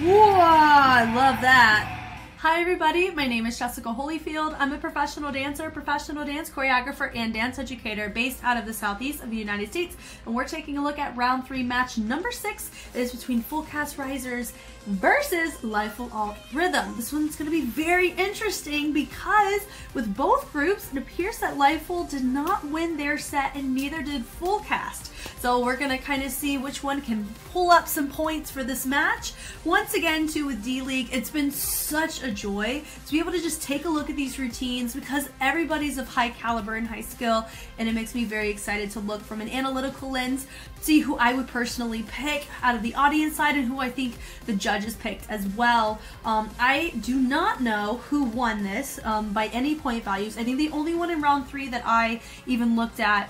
Whoa, I love that. Hi everybody, my name is Jessica Holyfield. I'm a professional dancer, professional dance choreographer, and dance educator based out of the southeast of the United States. And we're taking a look at round 3 match number 6. It is between FULLCAST RAISERZ versus LIFULL Rhythm. This one's going to be very interesting because with both groups, it appears that LIFULL did not win their set and neither did FULLCAST. So we're going to kind of see which one can pull up some points for this match. Once again, too, with D.LEAGUE, it's been such a joy to be able to just take a look at these routines because everybody's of high caliber and high skill, and it makes me very excited to look from an analytical lens, see who I would personally pick out of the audience side and who I think the judges picked as well. I do not know who won this by any point values. I think the only one in round 3 that I even looked at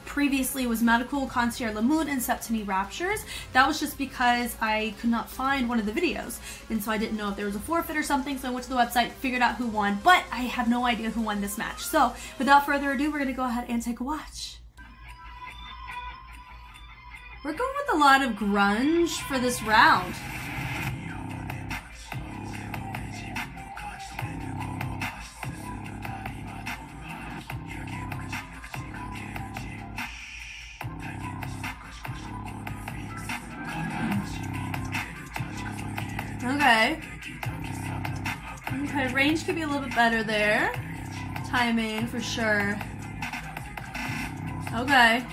previously was Medical Concierge Lamoon and Septimi Raptures. That was just because I could not find one of the videos, and so I didn't know if there was a forfeit or something, so I went to the website, figured out who won, but I have no idea who won this match. So without further ado, we're going to go ahead and take a watch. We're going with a lot of grunge for this round. Okay. Okay, range could be a little bit better there. Timing for sure. Okay.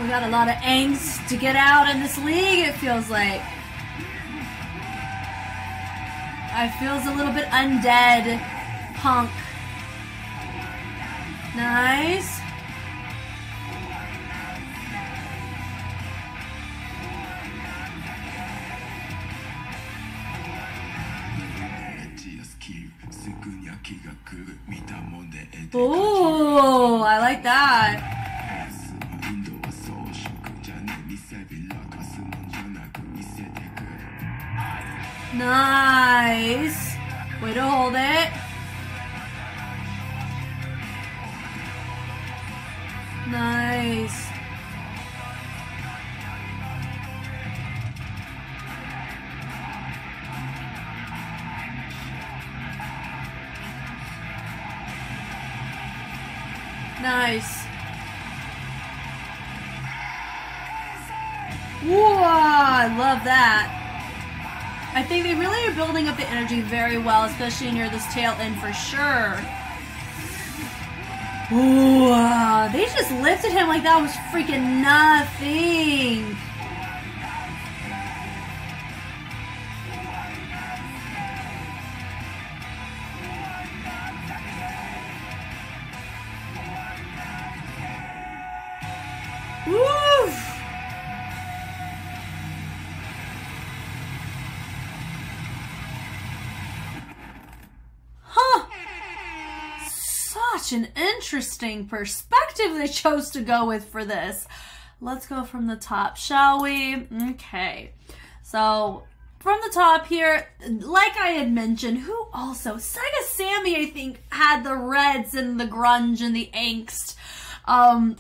We got a lot of angst to get out in this league, it feels like. I feels a little bit undead punk. Nice. Oh, I like that. Nice. Way to hold it. Nice. Nice. Whoa, I love that. I think they really are building up the energy very well, especially near this tail end for sure. Whoa, they just lifted him like that was freaking nothing. Woo! Huh. Such an interesting perspective they chose to go with for this. Let's go from the top, shall we? Okay. So, from the top here, like I had mentioned, who also? Sega Sammy, I think, had the reds and the grunge and the angst.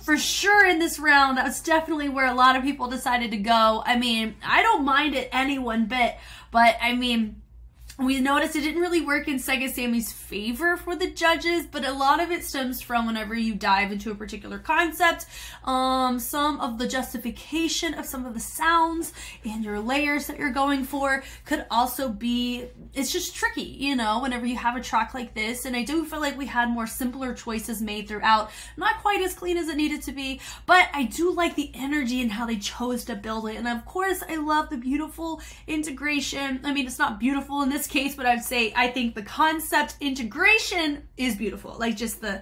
For sure in this round, that was definitely where a lot of people decided to go. I mean, I don't mind it any one bit, but I mean, we noticed it didn't really work in Sega Sammy's favor for the judges, but a lot of it stems from whenever you dive into a particular concept, some of the justification of some of the sounds and your layers that you're going for could also be, it's just tricky, you know, whenever you have a track like this, and I do feel like we had more simpler choices made throughout, not quite as clean as it needed to be, but I do like the energy and how they chose to build it, and of course I love the beautiful integration. I mean, it's not beautiful in this case, but I'd say I think the concept integration is beautiful. Like just the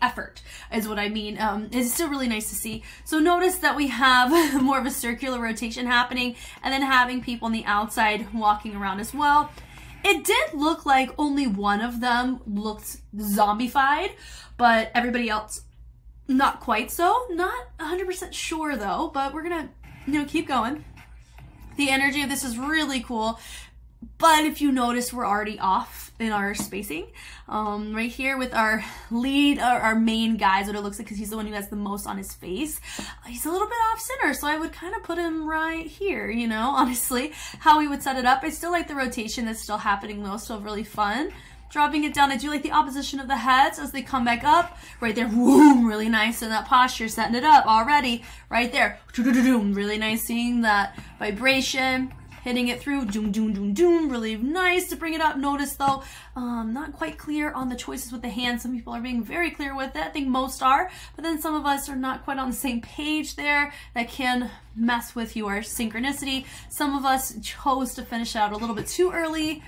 effort is what I mean. It's still really nice to see. So notice that we have more of a circular rotation happening and then having people on the outside walking around as well. It did look like only one of them looked zombified, but everybody else not quite so. Not 100% sure though, but we're gonna, you know, keep going. The energy of this is really cool. But if you notice, we're already off in our spacing. Right here with our lead, our main guy is what it looks like, because he's the one who has the most on his face. He's a little bit off center, so I would kind of put him right here, you know, honestly, how we would set it up. I still like the rotation that's still happening though, still really fun. Dropping it down, I do like the opposition of the heads as they come back up. Right there, whoom, really nice in that posture, setting it up already. Right there, really nice seeing that vibration, hitting it through, doom, doom, doom, doom, really nice to bring it up. Notice though, not quite clear on the choices with the hands. Some people are being very clear with it, I think most are, but then some of us are not quite on the same page there. That can mess with your synchronicity. Some of us chose to finish out a little bit too early.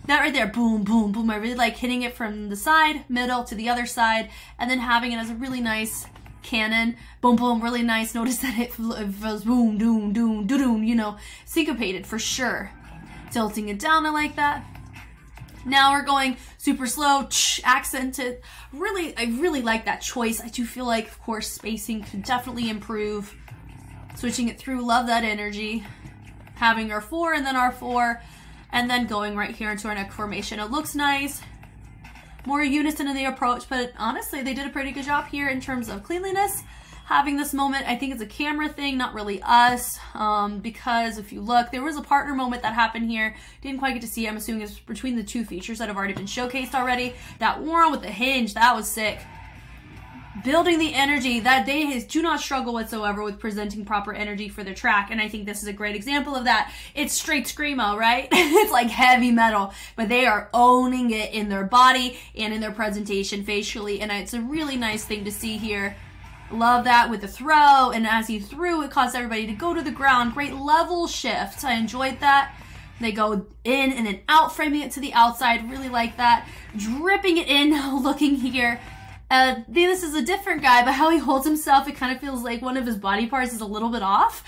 That right there, boom, boom, boom. I really like hitting it from the side, middle to the other side, and then having it as a really nice cannon. Boom, boom, really nice. Notice that it feels boom, doom, doom, doom, doom, you know, syncopated for sure. Tilting it down, I like that. Now we're going super slow, accented. Really, I really like that choice. I do feel like, of course, spacing could definitely improve. Switching it through, love that energy. Having our 4 and then our 4. And then going right here into our neck formation. It looks nice. More unison in the approach, but honestly, they did a pretty good job here in terms of cleanliness. Having this moment, I think it's a camera thing, not really us, because if you look, there was a partner moment that happened here. Didn't quite get to see, I'm assuming it's between the two features that have already been showcased already. That one with the hinge, that was sick. Building the energy that they do not struggle whatsoever with presenting proper energy for their track, and I think this is a great example of that. It's straight screamo, right? It's like heavy metal, but they are owning it in their body and in their presentation facially, and it's a really nice thing to see here. Love that with the throw, and as he threw, it caused everybody to go to the ground. Great level shift. I enjoyed that. They go in and then out, framing it to the outside. Really like that. Dripping it in, looking here. This is a different guy, but how he holds himself, it kind of feels like one of his body parts is a little bit off.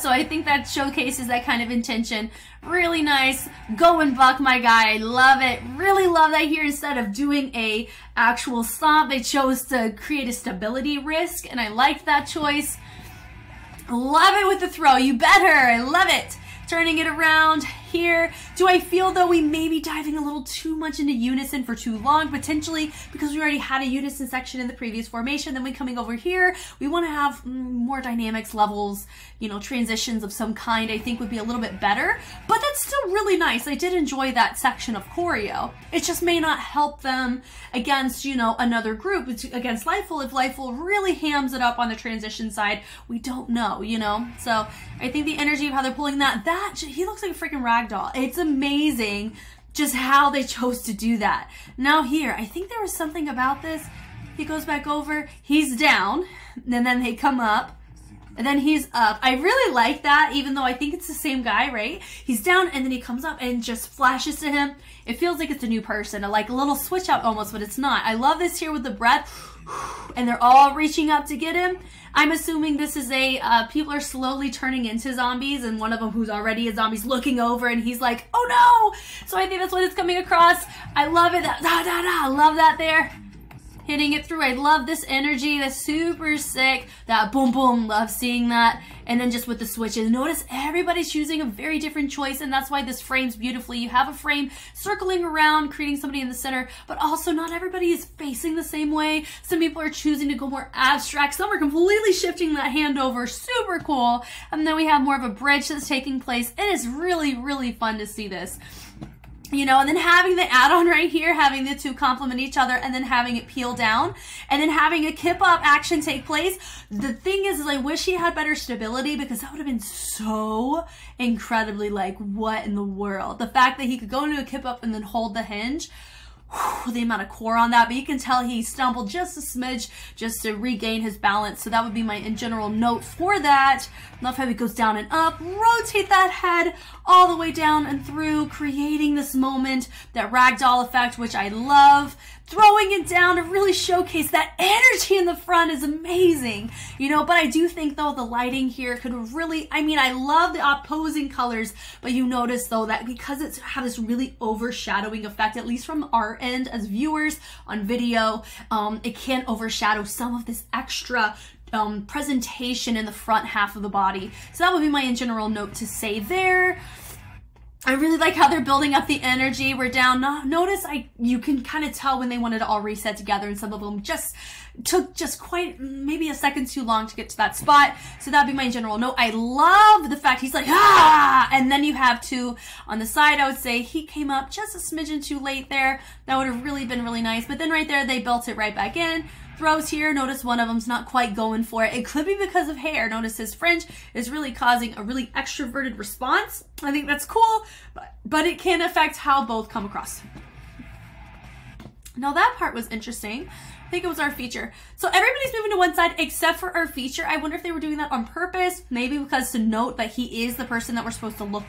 So I think that showcases that kind of intention. Really nice. Going buck, my guy. I love it. Really love that here. Instead of doing a actual stomp, they chose to create a stability risk, and I liked that choice. Love it with the throw. You better. I love it. Turning it around here. Do I feel though we may be diving a little too much into unison for too long? Potentially, because we already had a unison section in the previous formation. Then we coming over here, we want to have more dynamics, levels, you know, transitions of some kind, I think would be a little bit better. But that's still really nice. I did enjoy that section of choreo. It just may not help them against, you know, another group. It's against LIFULL. If LIFULL really hams it up on the transition side, we don't know, you know? So I think the energy of how they're pulling that, he looks like a freaking ragdoll. It's amazing just how they chose to do that. Now here, I think there was something about this. He goes back over, he's down, and then they come up, and then he's up. I really like that, even though I think it's the same guy, right? He's down, and then he comes up and just flashes to him. It feels like it's a new person, like a little switch out almost, but it's not. I love this here with the breath, and they're all reaching up to get him. I'm assuming this is people are slowly turning into zombies, and one of them who's already a zombie's looking over, and he's like, oh no! So I think that's what it's coming across. I love it. I love that there. Hitting it through. I love this energy. That's super sick. That boom, boom. Love seeing that. And then just with the switches. Notice everybody's choosing a very different choice, and that's why this frames beautifully. You have a frame circling around, creating somebody in the center, but also not everybody is facing the same way. Some people are choosing to go more abstract. Some are completely shifting that hand over. Super cool. And then we have more of a bridge that's taking place. It is really, really fun to see this. You know, and then having the add-on right here, having the two complement each other, and then having it peel down, and then having a kip up action take place. The thing is I wish he had better stability, because that would have been so incredibly like, what in the world? The fact that he could go into a kip up and then hold the hinge, the amount of core on that, but you can tell he stumbled just a smidge just to regain his balance. So that would be my in general note for that. Love how he goes down and up, rotate that head all the way down and through, creating this moment, that ragdoll effect, which I love. Throwing it down to really showcase that energy in the front is amazing, you know, but I do think though the lighting here could really, I mean, I love the opposing colors, but you notice though that because it's have this really overshadowing effect, at least from our end as viewers on video, it can overshadow some of this extra presentation in the front half of the body. So that would be my in general note to say there. I really like how they're building up the energy. We're down. Notice you can kind of tell when they wanted to all reset together, and some of them just took quite maybe a second too long to get to that spot. So that'd be my general note. I love the fact he's like, ah! And then you have two on the side. I would say he came up just a smidgen too late there. That would have really been really nice. But then right there, they built it right back in. Throws here. Notice one of them's not quite going for it. It could be because of hair. Notice his fringe is really causing a really extroverted response. I think that's cool, but it can affect how both come across. Now that part was interesting. I think it was our feature. So everybody's moving to one side except for our feature. I wonder if they were doing that on purpose, maybe because to note that he is the person that we're supposed to look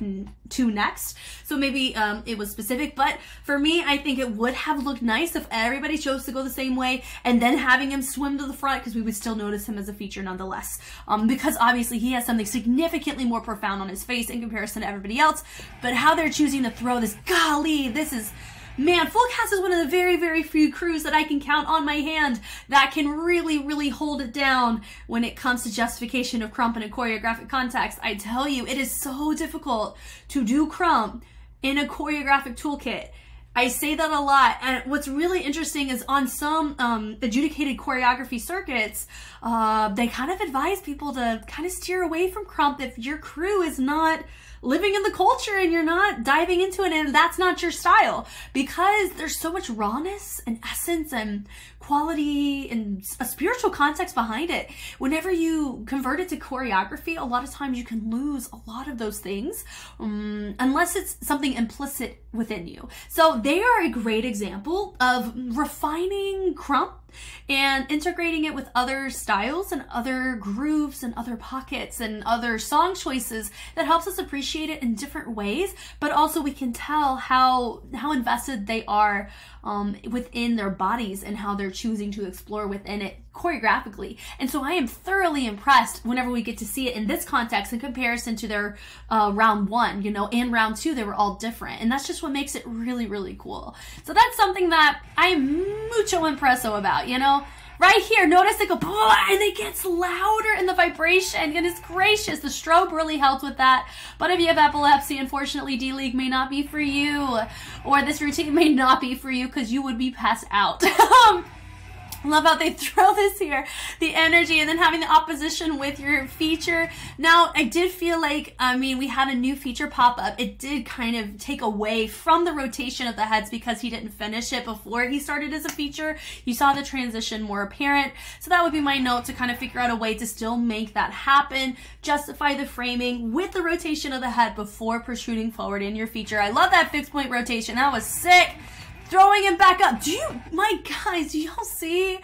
to next. So maybe it was specific, but for me, I think it would have looked nice if everybody chose to go the same way and then having him swim to the front, because we would still notice him as a feature nonetheless. Because obviously he has something significantly more profound on his face in comparison to everybody else, but how they're choosing to throw this, golly, this is... Man, FULLCAST is one of the very, very few crews that I can count on my hand that can really, really hold it down when it comes to justification of crump in a choreographic context. I tell you, it is so difficult to do crump in a choreographic toolkit. I say that a lot, and what's really interesting is on some adjudicated choreography circuits, they kind of advise people to kind of steer away from crump if your crew is not living in the culture and you're not diving into it and that's not your style, because there's so much rawness and essence and quality and a spiritual context behind it. Whenever you convert it to choreography, a lot of times you can lose a lot of those things unless it's something implicit within you. So they are a great example of refining crump and integrating it with other styles and other grooves and other pockets and other song choices that helps us appreciate it in different ways, but also we can tell how invested they are within their bodies and how they're choosing to explore within it choreographically. And so I am thoroughly impressed whenever we get to see it in this context in comparison to their round one, you know, and round two, they were all different. And that's just what makes it really, really cool. So that's something that I am mucho impresso about, you know. Right here, notice they go, and it gets louder in the vibration. Goodness gracious, the strobe really helped with that. But if you have epilepsy, unfortunately, D.LEAGUE may not be for you. Or this routine may not be for you because you would be passed out. Love how they throw this here, the energy, and then having the opposition with your feature. Now, I did feel like, I mean, we had a new feature pop up. It did kind of take away from the rotation of the heads because he didn't finish it before he started as a feature. You saw the transition more apparent. So that would be my note, to kind of figure out a way to still make that happen. Justify the framing with the rotation of the head before protruding forward in your feature. I love that fixed point rotation. That was sick. Throwing him back up. My guys, do y'all see?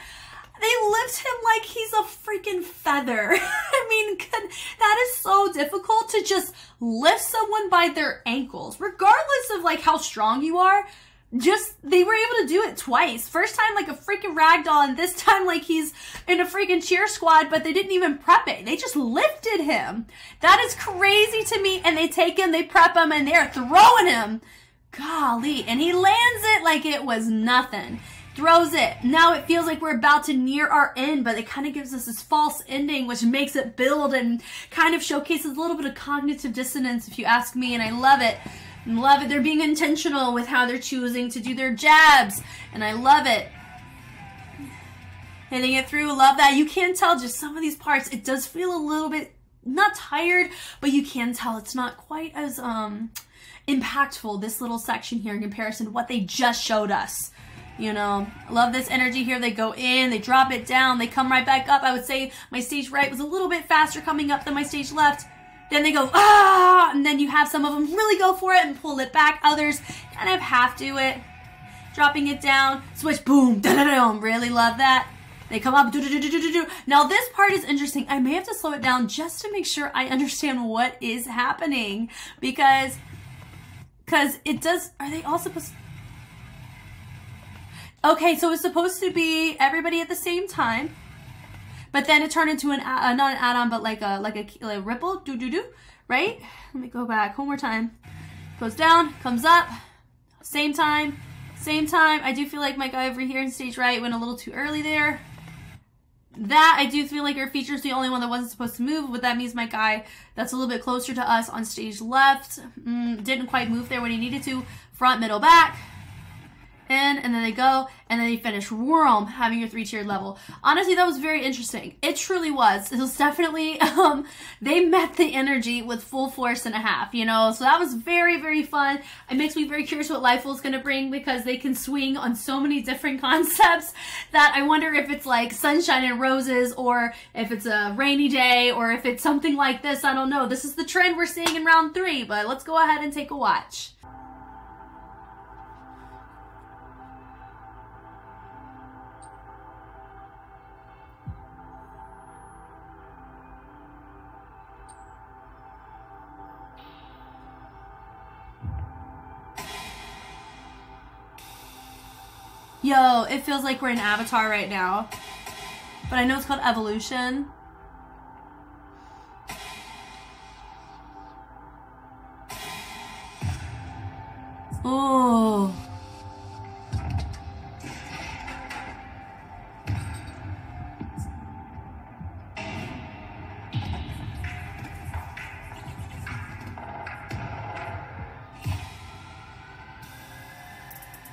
They lift him like he's a freaking feather. I mean, that is so difficult to just lift someone by their ankles, regardless of like how strong you are. They were able to do it twice. First time like a freaking ragdoll, and this time like he's in a freaking cheer squad, but they didn't even prep it. They just lifted him. That is crazy to me. And they take him, they prep him, and they're throwing him. Golly, and he lands it like it was nothing. Throws it. Now it feels like we're about to near our end, but it kind of gives us this false ending, which makes it build and kind of showcases a little bit of cognitive dissonance, if you ask me, and I love it. I love it. They're being intentional with how they're choosing to do their jabs, and I love it. Hitting it through, love that. You can tell just some of these parts, it does feel a little bit, not tired, but you can tell it's not quite as, impactful, this little section here, in comparison to what they just showed us. You know, I love this energy here. They go in, they drop it down, they come right back up. I would say my stage right was a little bit faster coming up than my stage left. Then they go, ah, and then you have some of them really go for it and pull it back. Others kind of half do it. Dropping it down, switch, boom, da-da-da-dum. Really love that. They come up, do-do-do-do-do-do. Now this part is interesting. I may have to slow it down just to make sure I understand what is happening, because it does, are they all supposed to, okay, so it's supposed to be everybody at the same time, but then it turned into not an add-on, but like a ripple, do-do-do, right? Let me go back one more time. Goes down, comes up, same time, same time. I do feel like my guy over here in stage right went a little too early there. that I do feel like our feature's the only one that wasn't supposed to move. What that means, my guy that's a little bit closer to us on stage left didn't quite move there when he needed to. Front, middle, back. In, and then they go, and then they finish. Worm, having your 3-tiered level. Honestly, that was very interesting. It truly was. It was definitely, they met the energy with full force and a half, you know? So that was very, very fun. It makes me very curious what LIFULL is going to bring, because they can swing on so many different concepts that I wonder if it's like sunshine and roses, or if it's a rainy day, or if it's something like this. I don't know. This is the trend we're seeing in round 3, but let's go ahead and take a watch. Yo, it feels like we're in Avatar right now. But I know it's called Evolution. Oh.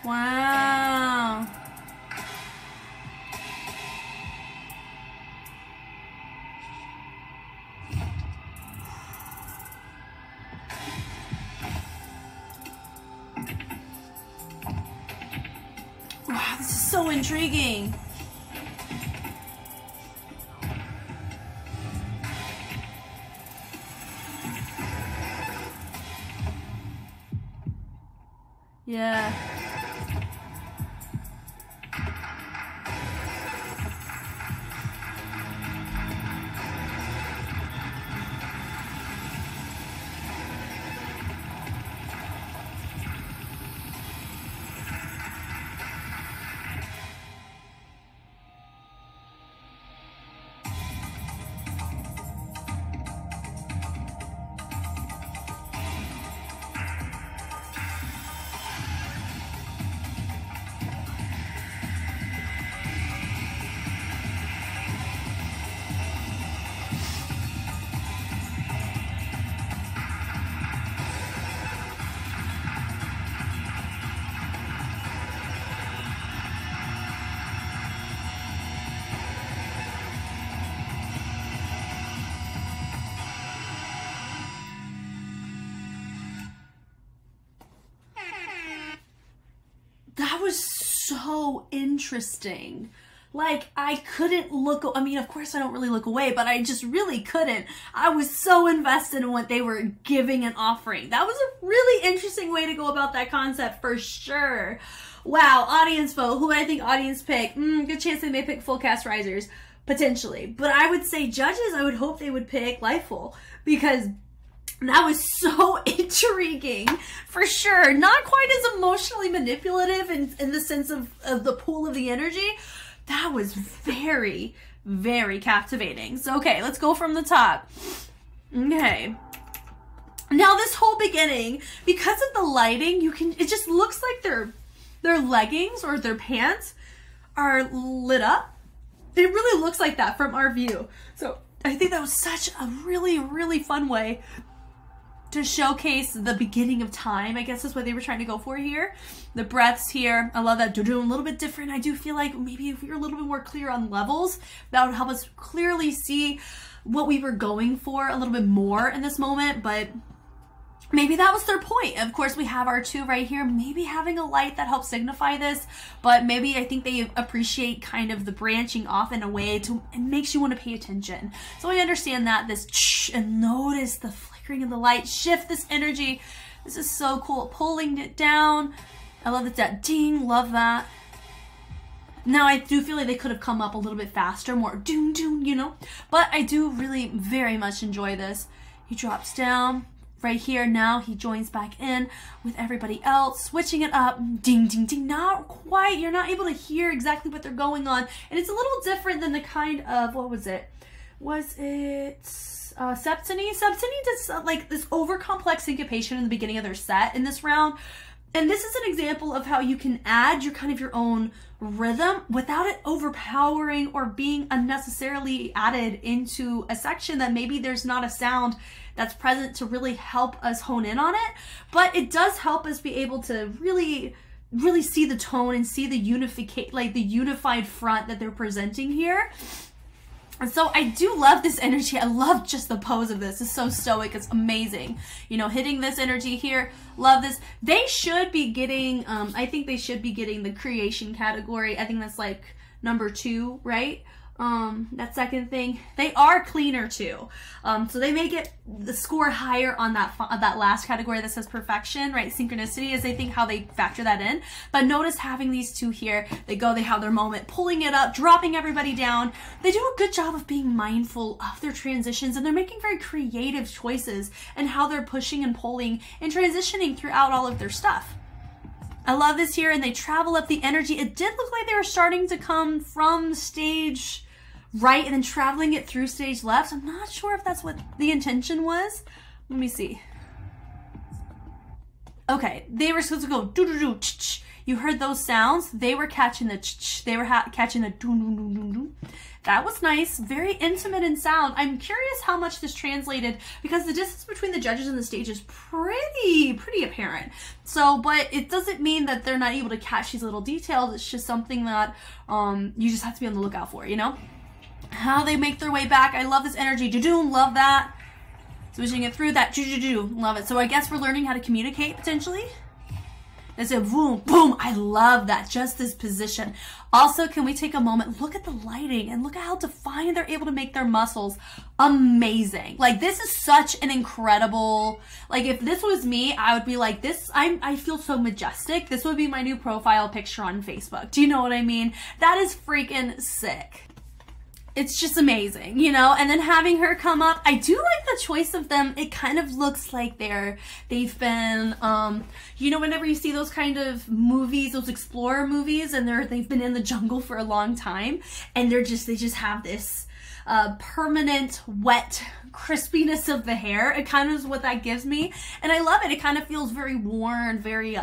Wow. Wow, this is so intriguing. Yeah. That was so interesting. Like, I couldn't look, I mean, of course I don't really look away, but I just really couldn't. I was so invested in what they were giving and offering. That was a really interesting way to go about that concept for sure. Wow, audience vote. Who I think audience pick? Good chance they may pick FULLCAST RAISERZ, potentially. But I would say judges, I would hope they would pick LIFULL, because that was so intriguing, for sure. Not quite as emotionally manipulative in the sense of the pool of the energy. That was very, very captivating. So, okay, let's go from the top. Okay. Now, this whole beginning, because of the lighting, it just looks like their leggings or their pants are lit up. It really looks like that from our view. So, I think that was such a really, really fun way to showcase the beginning of time. I guess that's what they were trying to go for here. The breaths here, I love that. They're doing a little bit different. I do feel like maybe if we were a little bit more clear on levels, that would help us clearly see what we were going for a little bit more in this moment, but maybe that was their point. Of course, we have our 2 right here. Maybe having a light that helps signify this, but maybe I think they appreciate kind of the branching off in a way it makes you want to pay attention. So I understand that, and notice the flickering of the light, shift this energy. This is so cool. Pulling it down. I love that ding, love that. Now, I do feel like they could have come up a little bit faster, more doom, doom, you know? But I do really very much enjoy this. He drops down. Right here, now he joins back in with everybody else, switching it up. Ding, ding, ding. Not quite. You're not able to hear exactly what they're going on. And it's a little different than the kind of, what was it? Was it Septiny? Septiny does like this over complex syncopation in the beginning of their set in this round. And this is an example of how you can add your kind of your own rhythm without it overpowering or being unnecessarily added into a section that maybe there's not a sound that's present to really help us hone in on it. But it does help us be able to really see the tone and see the unified front that they're presenting here. And so I do love this energy. I love just the pose of this. It's so stoic. It's amazing. You know, hitting this energy here. Love this. They should be getting, I think they should be getting the creation category. I think that's like number 2, right? That second thing. They are cleaner too. So they may get the score higher on that last category that says perfection, right? Synchronicity is, I think, how they factor that in. But notice having these 2 here, they have their moment, pulling it up, dropping everybody down. They do a good job of being mindful of their transitions, and they're making very creative choices and how they're pushing and pulling and transitioning throughout all of their stuff. I love this here, and they travel up the energy. It did look like they were starting to come from stage right and then traveling it through stage left. I'm not sure if that's what the intention was. Let me see. Okay, they were supposed to go do-do-do, ch-ch. You heard those sounds. They were catching the ch-ch. They were catching the do-do-do-do-do. That was nice. Very intimate in sound. I'm curious how much this translated, because the distance between the judges and the stage is pretty apparent. So, but it doesn't mean that they're not able to catch these little details. It's just something that you just have to be on the lookout for, you know? How they make their way back. I love this energy. Do-doom, love that. Switching it through that. Do-do-do, love it. So I guess we're learning how to communicate potentially. It's a boom, boom. I love that. Just this position. Also, can we take a moment, look at the lighting and look at how defined they're able to make their muscles. Amazing. Like, this is such an incredible, like, if this was me, I would be like, this, I feel so majestic. This would be my new profile picture on Facebook. Do you know what I mean? That is freaking sick. It's just amazing, you know? And then having her come up, I do like the choice of them. It kind of looks like they've been, you know, whenever you see those kind of movies, those explorer movies, and they've been in the jungle for a long time, and they just have this permanent wet crispiness of the hair. It kind of is what that gives me, and I love it. It kind of feels very worn, very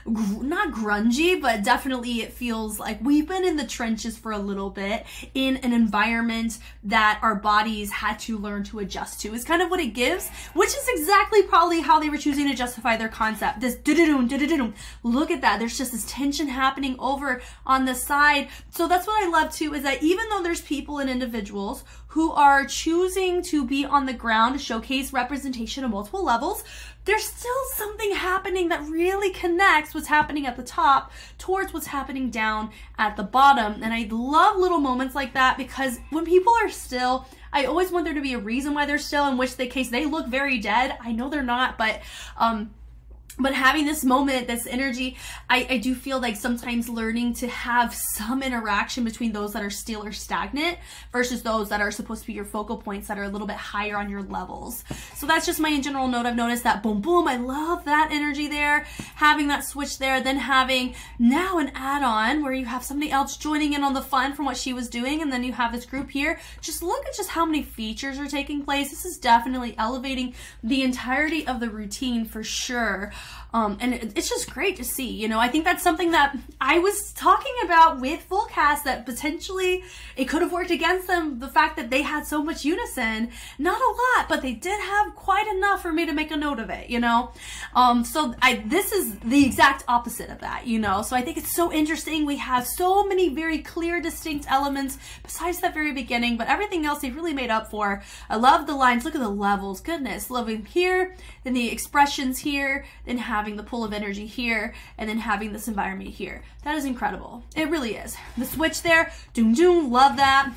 not grungy, but definitely it feels like we've been in the trenches for a little bit in an environment that our bodies had to learn to adjust to, is kind of what it gives, which is exactly probably how they were choosing to justify their concept. This do-do-doom, do-do-doom. Look at that. There's just this tension happening over on the side. So that's what I love too, is that even though there's people and individuals who are choosing to be on the ground to showcase representation at multiple levels, there's still something happening that really connects what's happening at the top towards what's happening down at the bottom. And I love little moments like that, because when people are still, I always want there to be a reason why they're still, in which case they look very dead. I know they're not, but having this moment, this energy, I do feel like sometimes learning to have some interaction between those that are still or stagnant versus those that are supposed to be your focal points that are a little bit higher on your levels. So that's just my general note. I've noticed that boom, boom. I love that energy there. Having that switch there, then having now an add-on where you have somebody else joining in on the fun from what she was doing, and then you have this group here. Just look at just how many features are taking place. This is definitely elevating the entirety of the routine for sure. And it's just great to see, you know. I think that's something that I was talking about with Full Cast, that potentially it could have worked against them, the fact that they had so much unison. Not a lot, but they did have quite enough for me to make a note of it, you know. So this is the exact opposite of that, you know. So I think it's so interesting. We have so many very clear, distinct elements besides that very beginning, but everything else they really made up for. I love the lines. Look at the levels. Goodness. Loving here, then the expressions here, then having the pull of energy here, and then having this environment here. That is incredible. It really is. The switch there, doom doom, love that.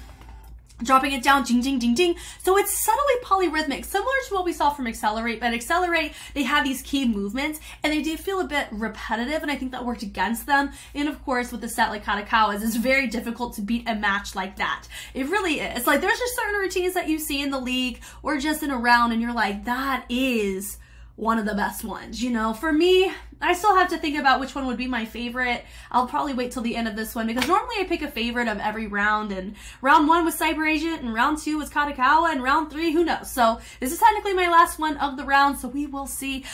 Dropping it down, ding ding ding ding. So it's subtly polyrhythmic, similar to what we saw from Accelerate, but Accelerate, they have these key movements and they do feel a bit repetitive, and I think that worked against them. And of course with the set like Katakawa's, it's very difficult to beat a match like that. It really is. Like, there's just certain routines that you see in the league or just in a round and you're like, that is one of the best ones. You know, for me, I still have to think about which one would be my favorite. I'll probably wait till the end of this one because normally I pick a favorite of every round, and round 1 was Cyber Agent and round 2 was Katakawa and round 3, who knows? So this is technically my last one of the round, so we will see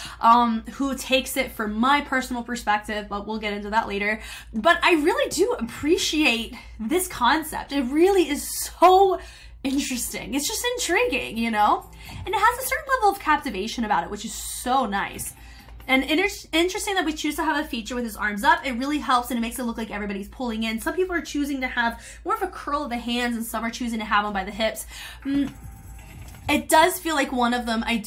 who takes it from my personal perspective, but we'll get into that later. But I really do appreciate this concept. It really is so interesting. It's just intriguing, you know? And it has a certain level of captivation about it, which is so nice. And interesting that we choose to have a feature with his arms up. It really helps, and it makes it look like everybody's pulling in. Some people are choosing to have more of a curl of the hands, and some are choosing to have them by the hips. It does feel like one of them, I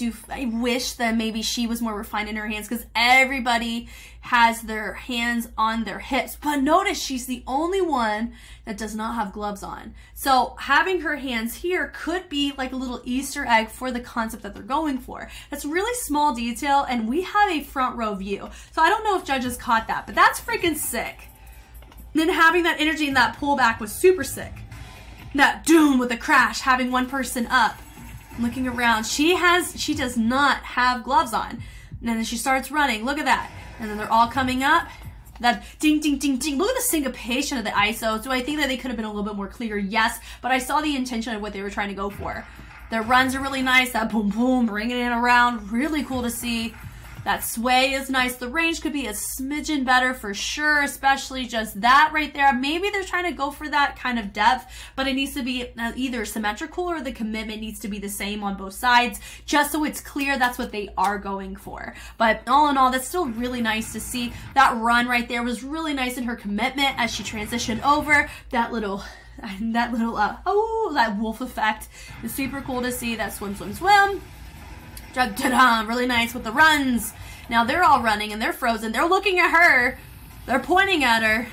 wish that maybe she was more refined in her hands, because everybody has their hands on their hips. But notice she's the only one that does not have gloves on. So having her hands here could be like a little Easter egg for the concept that they're going for. That's a really small detail, and we have a front row view. So I don't know if judges caught that, but that's freaking sick. And then having that energy and that pullback was super sick. That doom with the crash, having one person up. Looking around, she does not have gloves on. And then she starts running, look at that. And then they're all coming up. That ding, ding, ding, ding. Look at the syncopation of the ISO. Do I think that they could have been a little bit more clear? Yes, but I saw the intention of what they were trying to go for. Their runs are really nice. That boom, boom, bringing it around. Really cool to see. That sway is nice. The range could be a smidgen better for sure, especially just that right there. Maybe they're trying to go for that kind of depth, but it needs to be either symmetrical or the commitment needs to be the same on both sides, just so it's clear that's what they are going for. But all in all, that's still really nice to see. That run right there was really nice in her commitment as she transitioned over. That wolf effect is super cool to see. That swim, swim, swim. Really nice with the runs. Now they're all running and they're frozen. They're looking at her. They're pointing at her.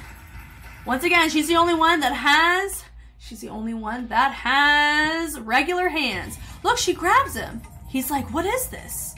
Once again, she's the only one that has regular hands. Look, she grabs him. He's like, what is this?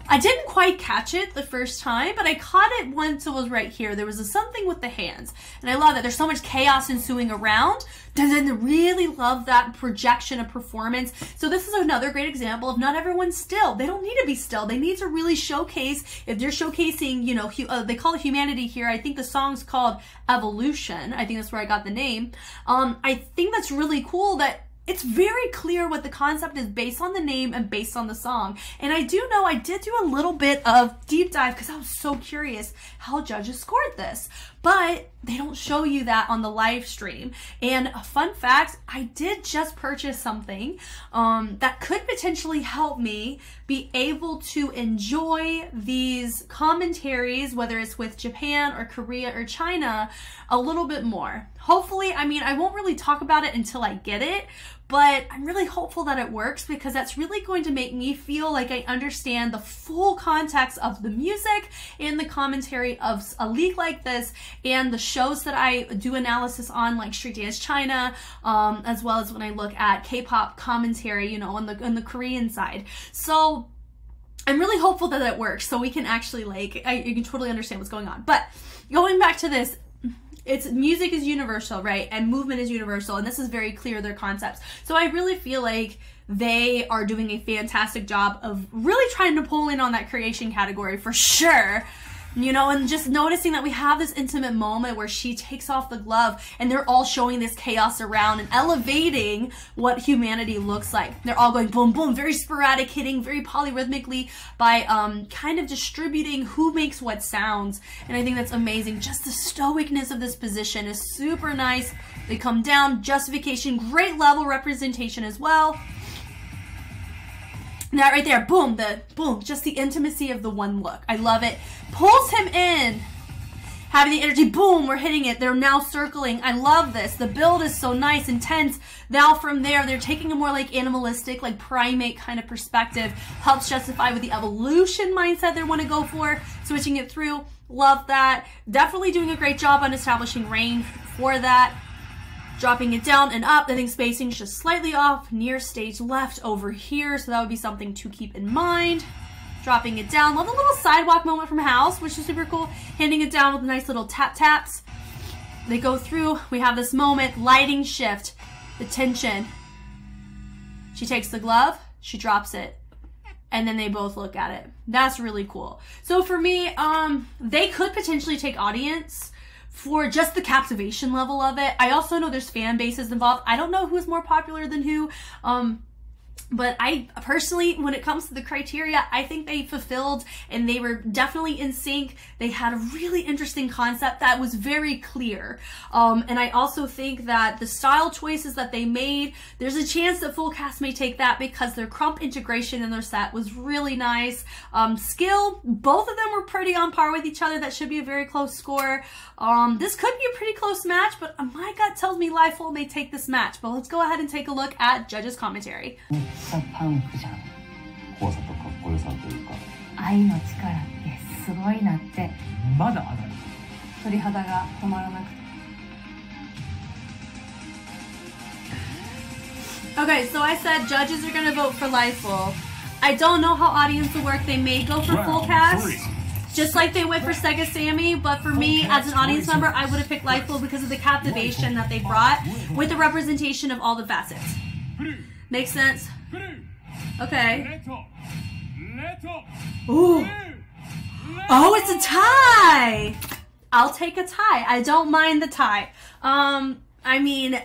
I didn't quite catch it the first time, but I caught it once it was right here. There was something with the hands. And I love that. There's so much chaos ensuing around. And I really love that projection of performance. So this is another great example of not everyone's still. They don't need to be still. They need to really showcase, if they're showcasing, you know, they call it humanity here. I think the song's called Evolution. I think that's where I got the name. I think that's really cool that it's very clear what the concept is based on the name and based on the song. And I do know I did do a little bit of deep dive because I was so curious how judges scored this. But they don't show you that on the live stream. And a fun fact, I did just purchase something that could potentially help me be able to enjoy these commentaries, whether it's with Japan or Korea or China, a little bit more. Hopefully, I mean, I won't really talk about it until I get it, but I'm really hopeful that it works because that's really going to make me feel like I understand the full context of the music and the commentary of a league like this and the shows that I do analysis on, like Street Dance China, as well as when I look at K-pop commentary, you know, on the Korean side. So I'm really hopeful that it works so we can actually, like, you can totally understand what's going on. But going back to this, music is universal, right? And movement is universal, and this is very clear, their concepts. So I really feel like they are doing a fantastic job of really trying to pull in on that creation category for sure. You know, and just noticing that we have this intimate moment where she takes off the glove and they're all showing this chaos around and elevating what humanity looks like. They're all going boom, boom, very sporadic, hitting very polyrhythmically by kind of distributing who makes what sounds. And I think that's amazing. Just the stoicness of this position is super nice. They come down, justification, great level representation as well. That right there, boom, just the intimacy of the one look. I love it. Pulls him in. Having the energy, boom, we're hitting it. They're now circling. I love this. The build is so nice, intense. Now from there, they're taking a more like animalistic, like primate kind of perspective. Helps justify with the evolution mindset they want to go for. Switching it through. Love that. Definitely doing a great job on establishing range for that. Dropping it down and up. I think spacing is just slightly off near stage left over here. So that would be something to keep in mind. Dropping it down. Love the little sidewalk moment from House, which is super cool. Handing it down with nice little tap taps. They go through. We have this moment. Lighting shift. The tension. She takes the glove. She drops it. and then they both look at it. That's really cool. So for me, they could potentially take audience for just the captivation level of it. I also know there's fan bases involved. I don't know who's more popular than who. But I personally, when it comes to the criteria, I think they fulfilled and they were definitely in sync. They had a really interesting concept that was very clear. And I also think that the style choices that they made, there's a chance that Full Cast may take that because their crump integration in their set was really nice. Skill, both of them were pretty on par with each other. That should be a very close score. This could be a pretty close match, but my gut tells me LIFULL may take this match. But let's go ahead and take a look at judges' commentary. パンクじゃん。怖さとかっこよさというか。愛の力ってすごいなって。まだ上がる。鳥肌が止まらなくて。Okay, so I said judges are gonna vote for LIFULL. I don't know how audience will work. They may go for Full Cast, just like they went for Sega Sammy. But for me, as an audience member, I would have picked LIFULL because of the captivation that they brought with the representation of all the facets. Makes sense? Okay. Ooh. Oh, it's a tie! I'll take a tie. I don't mind the tie. I mean,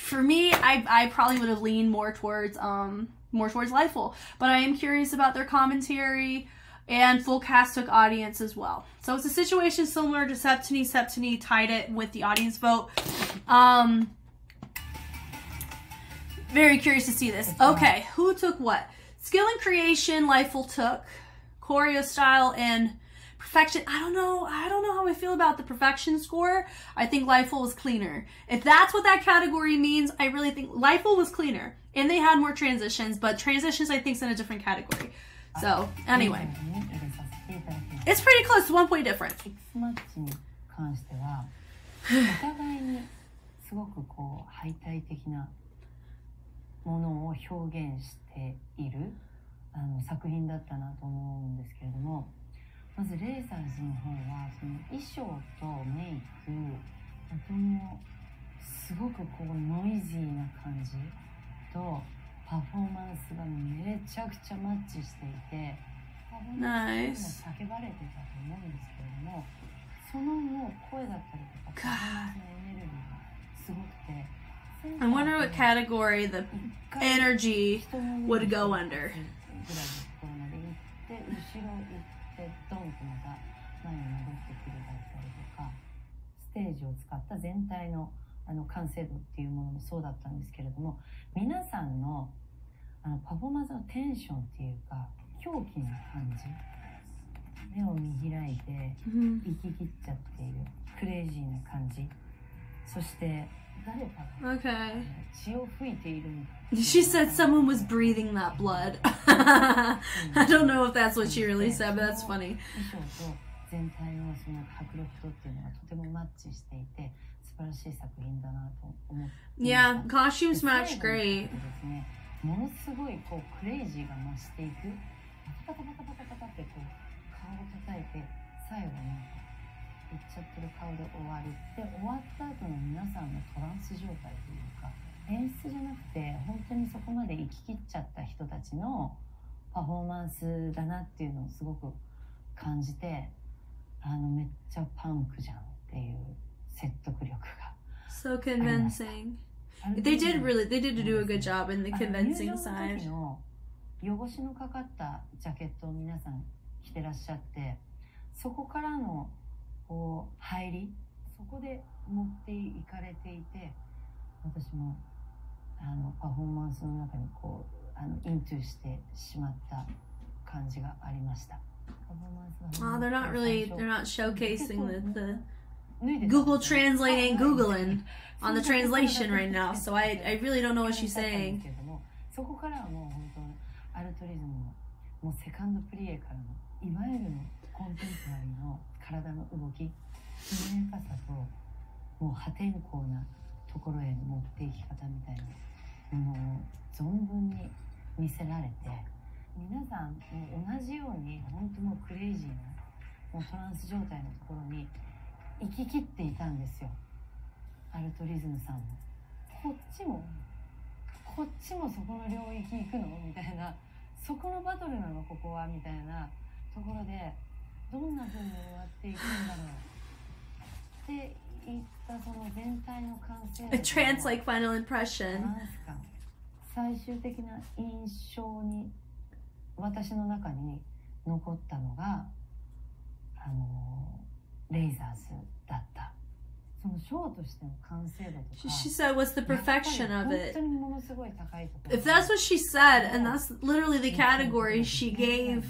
for me, I probably would have leaned more towards LIFULL. But I am curious about their commentary, and Full Cast took audience as well. So it's a situation similar to Septini. Septini tied it with the audience vote. Very curious to see this. Okay, who took what? Skill and creation, LIFULL took. Choreo style and perfection. I don't know how I feel about the perfection score. I think LIFULL was cleaner. If that's what that category means, I really think LIFULL was cleaner. And they had more transitions, but transitions I think is in a different category. So, anyway. It's pretty close, 1 point difference. ものを表現している作品だったなと思うんですけれども、まずレイザーズの方はその衣装とメイク、とてもすごくこうノイジーな感じとパフォーマンスがめちゃくちゃマッチしていて、パフォーマンスも叫ばれてたと思うんですけれども、そのもう声だったりとかパフォーマンスのエネルギーがすごくて。 I wonder what category the energy would go under. ステージを使った全体の完成度っていうものもそうだったんですけれども、皆さんのパフォーマンスのテンションっていうか狂気な感じ、目を見開いて息切っちゃっているクレイジーな感じ、そして Okay. She said someone was breathing that blood. I don't know if that's what she really said, but that's funny. Yeah, costumes match great. ものすごいこうクレイジーが増していく。パタパタパタパタってこう顔を叩いて最後なんかいっちゃってる顔で終わる。で終わった後の皆さんのトランス状態というか演出じゃなくて本当にそこまで生き切っちゃった人たちのパフォーマンスだなっていうのをすごく感じて、めっちゃパンクじゃんっていう説得力が。So convincing. They did do a good job in the convincing side. 汚しのかかったジャケットを皆さん着てらっしゃって、そこからのこう入り、そこで持っていかれていて、私もパフォーマンスの中にこうイントゥしてしまった感じがありました。they're not showcasing the Google translating Googling on the translation right now, so I really don't know what she's saying. そこからはもう本当にアルトリズムのもうセカンドプリエからのいわゆるのコンテンポラリーの体の動き、しなやかさともう破天荒なところへの持っていき方みたいなものを存分に見せられて、皆さんも同じように本当もうクレイジーなもうトランス状態のところに行き切っていたんですよ。アルトリズムさんもこっちもそこの領域行くのみたいな、そこのバトルなのここはみたいなところでどんな風に終わっていくんだろうっていったその全体の完成度 A trance like final impression. なんすか最終的な印象に私の中に残ったのがレイザーズだった。そのショーとしての完成度とか。She said, "What's the perfection of it?" 本当にものすごい高いところ。If that's what she said, and that's literally the category she gave,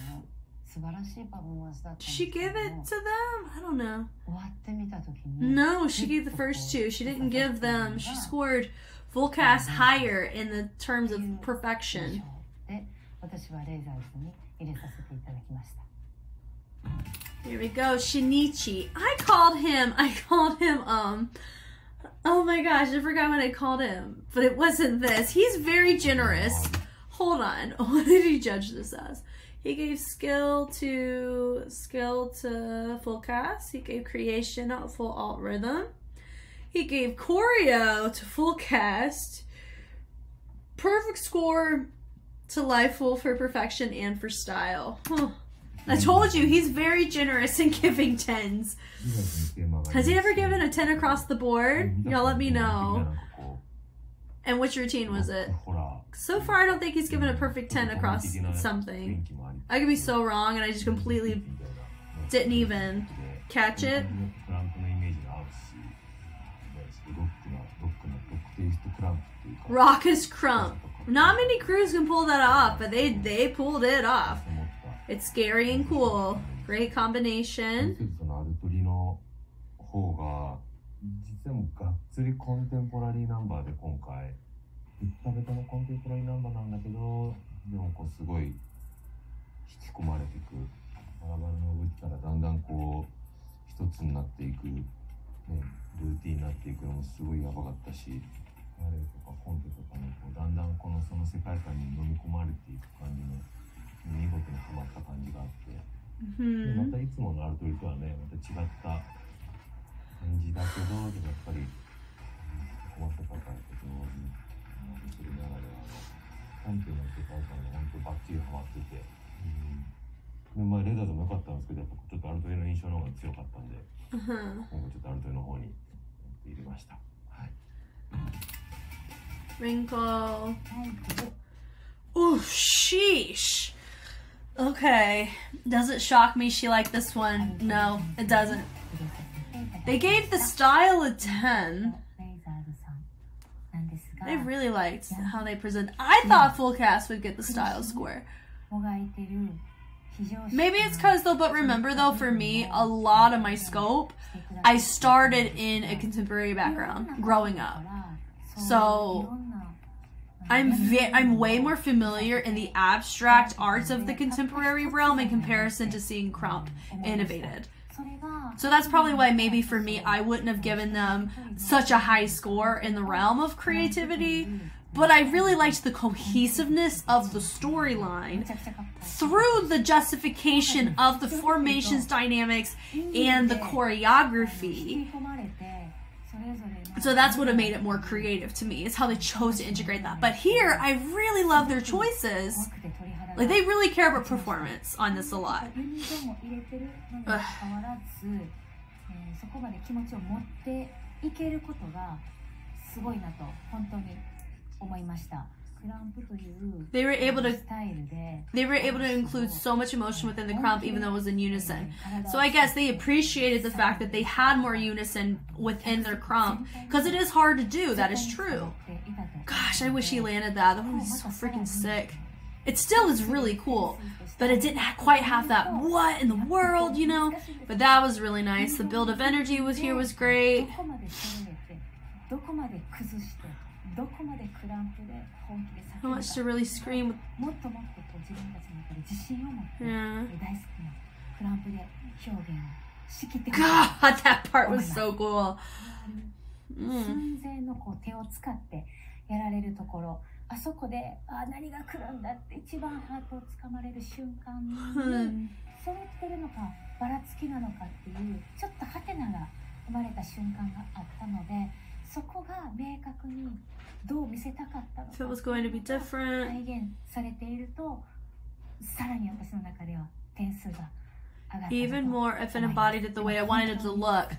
素晴らしいパフォーマンスだった。she gave it to them? I don't know. 終わってみたときに。No, she gave the first two. She didn't give them. She scored full cast higher in the terms of perfection. で、私はレイザーズに入れさせていただきました。Here we go, Shinichi. I called him, oh my gosh, I forgot what I called him. But it wasn't this. He's very generous. Hold on, what did he judge this as? He gave skill to full cast. He gave creation full alt rhythm. He gave choreo to full cast. Perfect score to LIFULL for perfection and for style. Huh. I told you, he's very generous in giving 10s. Has he ever given a 10 across the board? Y'all let me know. And which routine was it? So far, I don't think he's given a perfect 10 across something. I could be so wrong, and I just completely didn't even catch it. Raucous crump. Not many crews can pull that off, but they pulled it off. It's scary and cool. Great combination. 実はもうがっつりコンテンポラリーナンバーで今回ビッタベタのコンテンポラリーナンバーなんだけどでもこうすごい引き込まれていくバラバラの動きからだんだんこう一つになっていく、ね、ルーティンになっていくのもすごいやばかったしあれとかコンテとかもこうだんだんその世界観に飲み込まれていく感じの見事にハマった感じがあって、でまたいつものアルトリとはねまた違った感じだけどでもやっぱり困った方と同時にするながらコンテの世界観が本当バッチリハマってて、でまあレザーズも良かったんですけどやっぱちょっとアルトリの印象の方が強かったんで、今回ちょっとアルトリの方に入れました。はい。Wrinkle. Oh, sheesh. Okay. Does it shock me she liked this one? No, it doesn't. They gave the style a 10. I really liked how they presented. I thought full cast would get the style score. Maybe it's because though, but remember though, for me, a lot of my scope, I started in a contemporary background growing up. So I'm way more familiar in the abstract arts of the contemporary realm in comparison to seeing Crump innovated. So that's probably why maybe for me, I wouldn't have given them such a high score in the realm of creativity, but I really liked the cohesiveness of the storyline through the justification of the formations dynamics and the choreography. So that's what have made it more creative to me, is how they chose to integrate that. But here, I really love their choices. Like, they really care about performance on this a lot. Ugh. そこまで気持ちを持っていけることがすごいなと本当に思いました。クランプというスタイルで they were able to include so much emotion within the crump even though it was in unison. So I guess they appreciated the fact that they had more unison within their crump, because it is hard to do, that is true. Gosh, I wish he landed that. That would be so freaking sick. It still is really cool, but it didn't quite have that what in the world, you know? But that was really nice. The build of energy was here was great. How much to really scream. Yeah. God, that part was so cool. あそこで何が来るんだって一番ハートをつかまれる瞬間にそう言ってるのかばらつきなのかっていうちょっとハテナが生まれた瞬間があったのでそこが明確にどう見せたかったのか体現されているとさらに私の中では点数が上がった。 Even more if it embodied it the way I wanted it to look.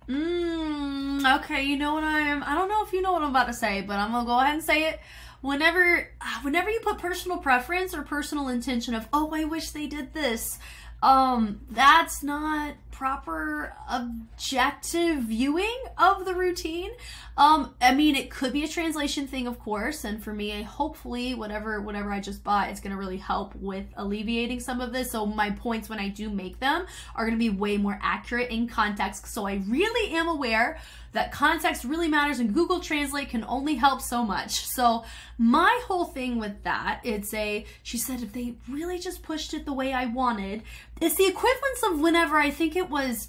Okay, you know what I don't know if you know what I'm about to say, but I'm gonna go ahead and say it. Whenever you put personal preference or personal intention of, oh, I wish they did this, that's not proper objective viewing of the routine. I mean, it could be a translation thing, of course, and for me, hopefully, whatever I just bought, it's going to really help with alleviating some of this. So my points when I do make them are going to be way more accurate in context. So I really am aware that context really matters, and Google Translate can only help so much. So my whole thing with that, she said if they really just pushed it the way I wanted, it's the equivalence of whenever I think it was,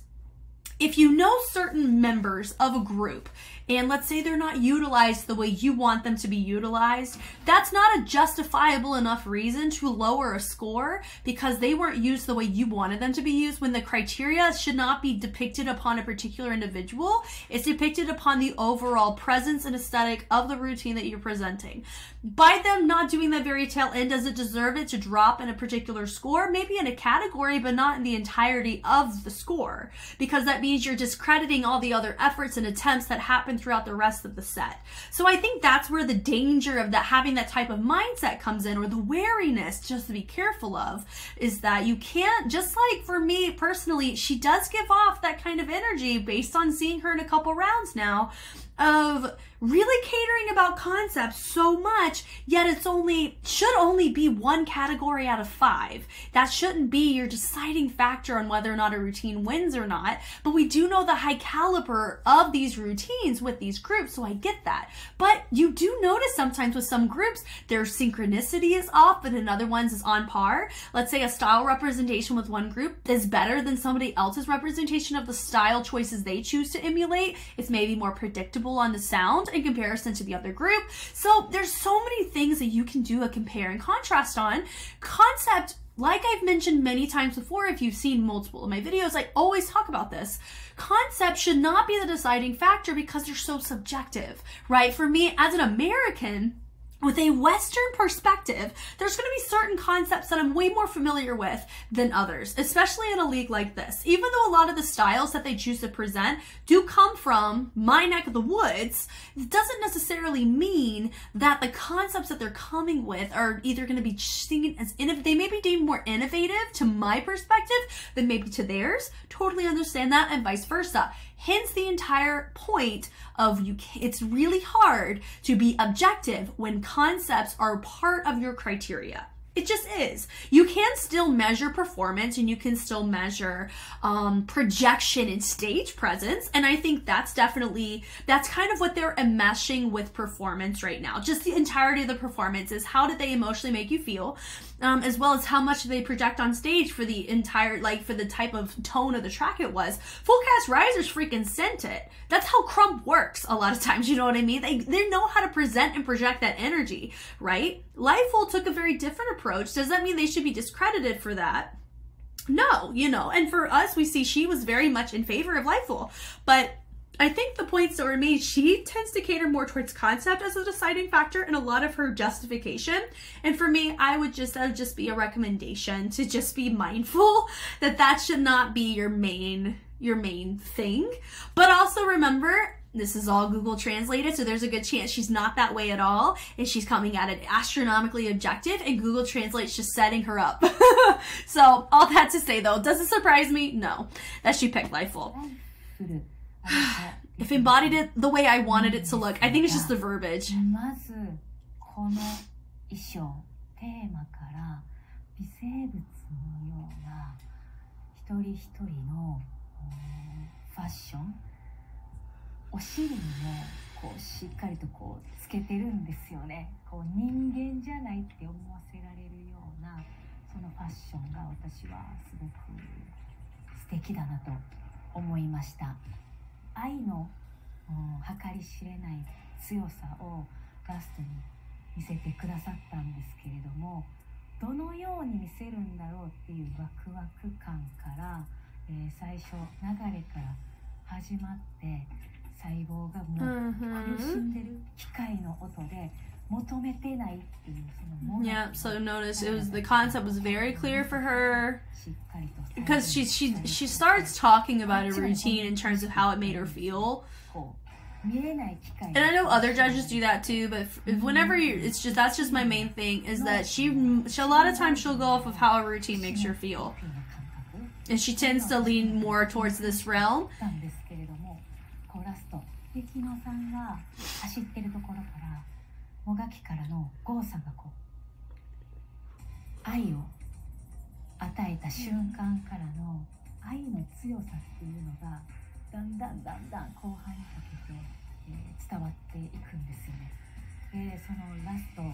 if you know certain members of a group, and let's say they're not utilized the way you want them to be utilized, that's not a justifiable enough reason to lower a score because they weren't used the way you wanted them to be used, when the criteria should not be depicted upon a particular individual. It's depicted upon the overall presence and aesthetic of the routine that you're presenting. By them not doing that very tail end, does it deserve it to drop in a particular score? Maybe in a category, but not in the entirety of the score, because that means you're discrediting all the other efforts and attempts that happen throughout the rest of the set. So I think that's where the danger of that, having that type of mindset comes in, or the wariness just to be careful of, is that you can't, just like for me personally, she does give off that kind of energy based on seeing her in a couple rounds now, of really catering about concepts so much, yet should only be one category out of 5. That shouldn't be your deciding factor on whether or not a routine wins or not. But we do know the high caliber of these routines with these groups, so I get that. But you do notice sometimes with some groups, their synchronicity is off, but in other ones is on par. Let's say a style representation with one group is better than somebody else's representation of the style choices they choose to emulate. It's maybe more predictable on the sound in comparison to the other group. So there's so many things that you can do a compare and contrast on. Concept, like I've mentioned many times before, if you've seen multiple of my videos, I always talk about this. Concept should not be the deciding factor because they're so subjective, right? For me, as an American, with a Western perspective, there's going to be certain concepts that I'm way more familiar with than others, especially in a league like this. Even though a lot of the styles that they choose to present do come from my neck of the woods, it doesn't necessarily mean that the concepts that they're coming with are either going to be seen as they may be deemed more innovative to my perspective than maybe to theirs. Totally understand that, and vice versa. Hence the entire point of it's really hard to be objective when concepts are part of your criteria. It just is. You can still measure performance, and you can still measure projection and stage presence. And I think that's kind of what they're enmeshing with performance right now. Just the entirety of the performance is how did they emotionally make you feel, as well as how much they project on stage for the entire, for the type of tone of the track it was. FULLCAST RAISERZ freaking sent it. That's how Crump works a lot of times, you know what I mean? They know how to present and project that energy, right? LIFULL took a very different approach. Does that mean they should be discredited for that? No, and for us, we see she was very much in favor of LIFULL. But I think the points that were made, she tends to cater more towards concept as a deciding factor in a lot of her justification. And for me, that would just be a recommendation to just be mindful that should not be your main thing. But also remember, this is all Google translated, so there's a good chance she's not that way at all, and she's coming at it astronomically objective, and Google Translate's just setting her up. So, all that to say though, does it surprise me? No. That she picked LIFULL. If embodied it the way I wanted it to look, I think it's just the verbiage. まずこの衣装、テーマから微生物のような一人一人のファッション、お尻にもこうしっかりとこうつけてるんですよね。こう人間じゃないって思わせられるようなそのファッションが私はすごく素敵だなと思いました。愛の計り知れない強さをラストに見せてくださったんですけれども、どのように見せるんだろうっていうワクワク感から、最初流れから始まって細胞がもう苦しんでる機械の音で求めてないっていうその Yeah, so notice it was the concept was very clear for her because she starts talking about a routine in terms of how it made her feel. And I know other judges do that too, but whenever it's just that's just my main thing is that she a lot of times she'll go off of how a routine makes her feel, and she tends to lean more towards this realm. 雪乃さんが走ってるところからもがきからのゴーさんがこう愛を与えた瞬間からの愛の強さっていうのがだんだん後半にかけて、伝わっていくんですよね。でそのラスト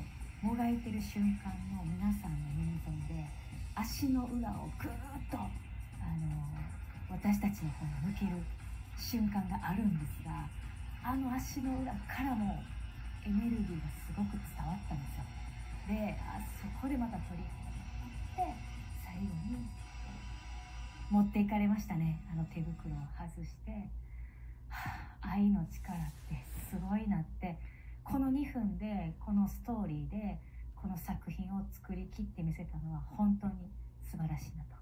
もがいてる瞬間の皆さんの人相で足の裏をぐーっと私たちの方に向ける瞬間があるんですが、あの足の裏からもエネルギーがすごく伝わったんですよ。で、そこでまた鳥肌が立って最後に持っていかれましたね。手袋を外して、愛の力ってすごいなって、この2分でこのストーリーでこの作品を作り切ってみせたのは本当に素晴らしいなと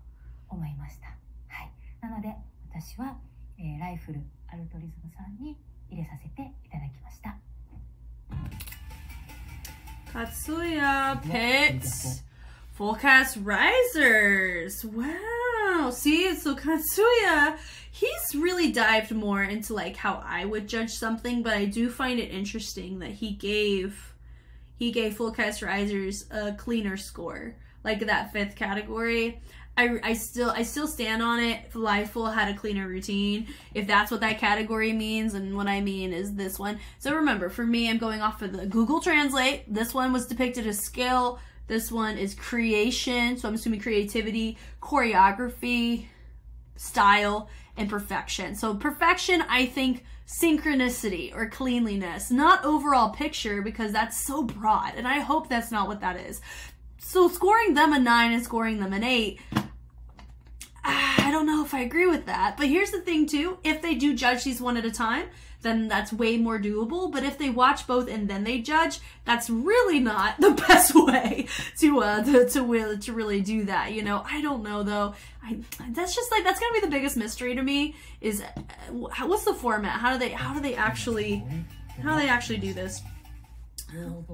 思いました。はい、なので私は、ライフルアルトリズムさんに入れさせていただきました。Katsuya picks FULLCAST RAISERZ. Wow. See, so Katsuya, he's really dived more into like how I would judge something, but I do find it interesting that he gave FULLCAST RAISERZ a cleaner score, like that 5th category. I still stand on it. LIFULL had a cleaner routine, if that's what that category means, and what I mean is this one. So remember, for me, I'm going off of the Google Translate. This one was depicted as skill. This one is creation, so I'm assuming creativity, choreography, style, and perfection. So perfection, I think synchronicity or cleanliness, not overall picture, because that's so broad, and I hope that's not what that is. So scoring them a 9 and scoring them an 8, I don't know if I agree with that. But here's the thing too, if they do judge these one at a time, then that's way more doable. But if they watch both and then they judge, that's really not the best way to really do that. You know, I don't know though. That's just like, that's gonna be the biggest mystery to me is what's the format? How do they actually do this?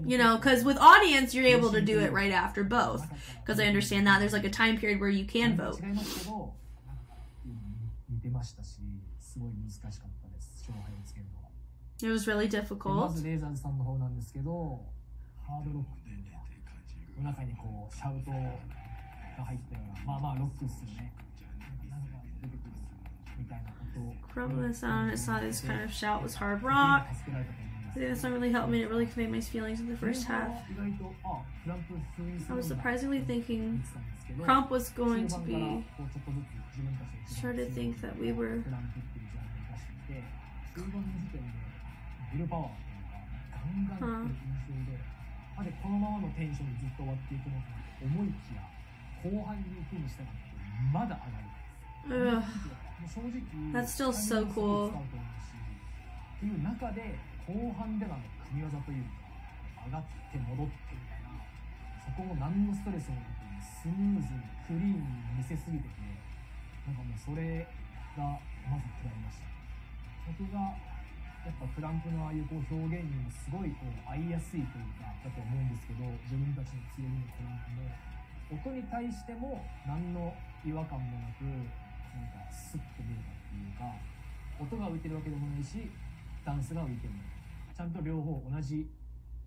You know, because with audience, you're able to do it right after both. Because I understand that there's like a time period where you can vote. It was really difficult. Crumbling sound, I saw this kind of shout was hard rock. I think that's not really helped me. It really conveyed my feelings in the first half. I was surprisingly thinking Crump was going to be. Started to think that we were. Ugh. That's still so cool. 後半での組み技というか上がって戻ってみたいな、そこも何のストレスもなくスムーズにクリーンに見せすぎてて、なんかもうそれがまず食らいました。僕がやっぱクランプのああいうこう表現にもすごいこう合いやすいというかだと思うんですけど、自分たちの強みのクランプも音に対しても何の違和感もなくなんかスッと見えたっていうか、音が浮いてるわけでもないしダンスが浮いてるのちゃんと両方同じ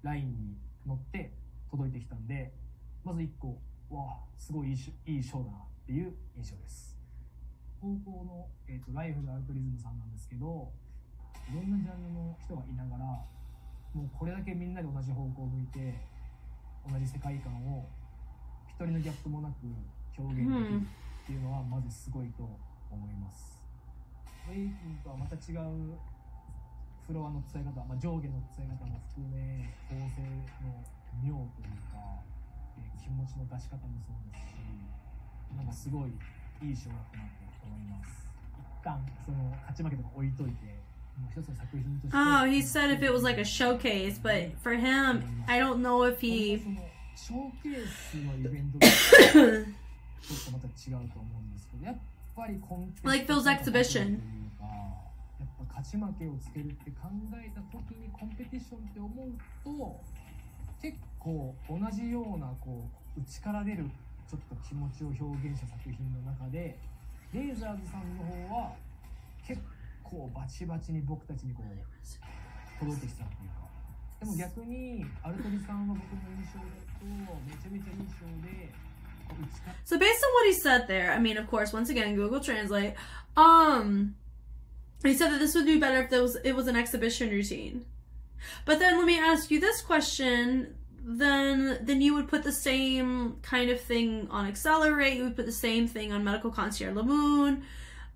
ラインに乗って届いてきたんで、まず1個わあすごいいいショーだなっていう印象です。高校の、ライフルアルトリズムさんなんですけど、いろんなジャンルの人がいながらもうこれだけみんなで同じ方向を向いて同じ世界観を一人のギャップもなく表現できるっていうのはまずすごいと思います。ブレイキンとはまた違うフロアの伝え方、上下の伝え方も含め構成の妙というか、気持ちの出し方もそうですし、なんかすごいいいショーだったなと思います。一旦その勝ち負けとか置いといて、一つの作品として。Oh, he said if it was like a showcase, but for him, I don't know if he. ショーケースのイベントとちょっとまた違うと思うんですけど、やっぱりコンテ Like Phil's exhibition. やっぱ勝ち負けをつけるって考えた時にコンペティションって思うと結構同じようなこう内から出るちょっと気持ちを表現した作品の中でレイザーズさんの方は結構バチバチに僕たちにこう届いてきたっていうか、でも逆にアルトリさんは僕の印象だとめちゃめちゃいいショーで。So based on what he said there, I mean, of course, once again, Google Translate. He said that this would be better if it was an exhibition routine. But then let me ask you this question. Then you would put the same kind of thing on Accelerate. You would put the same thing on Medical Concierge Le Moon.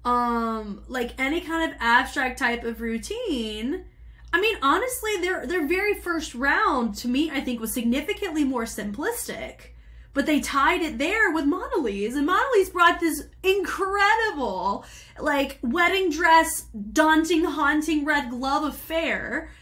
Like any kind of abstract type of routine. I mean, honestly, their very first round to me, I think, was significantly more simplistic. But they tied it there with Monalise, and Monalise brought this incredible, like, wedding dress, daunting, haunting red glove affair.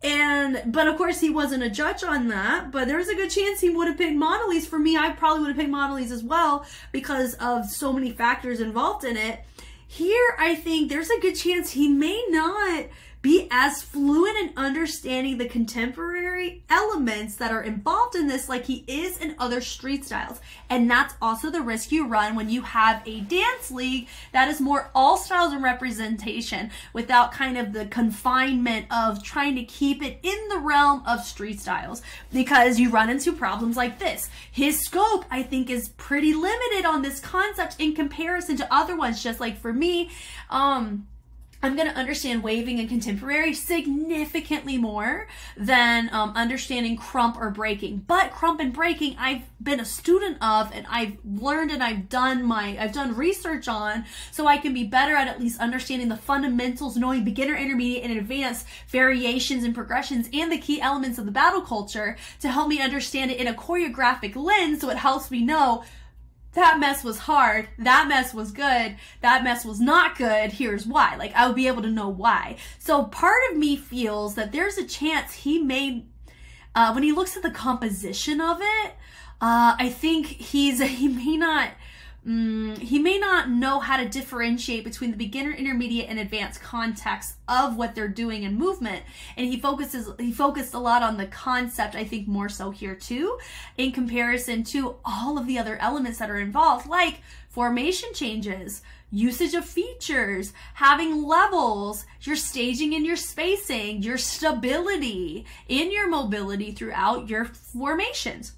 But of course he wasn't a judge on that, but there's a good chance he would have picked Monalise. For me, I probably would have picked Monalise as well because of so many factors involved in it. Here, I think there's a good chance he may not be as fluent in understanding the contemporary elements that are involved in this like he is in other street styles. And that's also the risk you run when you have a dance league that is more all styles and representation without kind of the confinement of trying to keep it in the realm of street styles, because you run into problems like this. His scope, I think, is pretty limited on this concept in comparison to other ones. Just like for me, I'm going to understand waving and contemporary significantly more than understanding crump or breaking. But crump and breaking, I've been a student of, and I've learned, and I've done research on, so I can be better at least understanding the fundamentals, knowing beginner, intermediate, and advanced variations and progressions, and the key elements of the battle culture to help me understand it in a choreographic lens, so it helps me know that mess was hard, that mess was good, that mess was not good, here's why. Like, I would be able to know why. So part of me feels that there's a chance he may, when he looks at the composition of it, I think he may not know how to differentiate between the beginner, intermediate, and advanced context of what they're doing in movement. And he focused a lot on the concept, I think, more so here too, in comparison to all of the other elements that are involved, like formation changes, usage of features, having levels, your staging and your spacing, your stability in your mobility throughout your formations.